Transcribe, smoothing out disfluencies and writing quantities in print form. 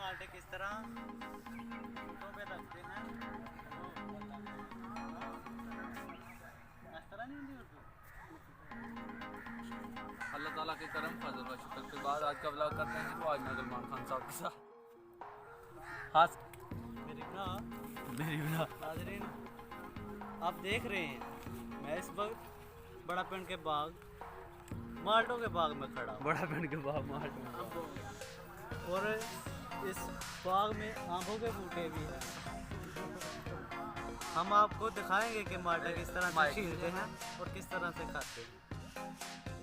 माल्टे किस तरह तो पे रखते हैं। इस तरह नहीं होती उर्दू। अल्लाह ताला के करम फजल व शुक्र के बाद आज का व्लॉग करते हैं तो आज मैं सलमान खान साहब के साथ खास मेरी बना नाज़रीन आप देख रहे हैं मैं इस वक्त बड़ा पिंड के बाग माल्टों के बाग में खड़ा हूँ। बड़ा पिंड के बाग माल्टे में और इस बाग में आंखों के बूटे भी हैं। हम आपको दिखाएंगे कि माल्टा किस तरह से छीलते हैं और किस तरह से खाते हैं।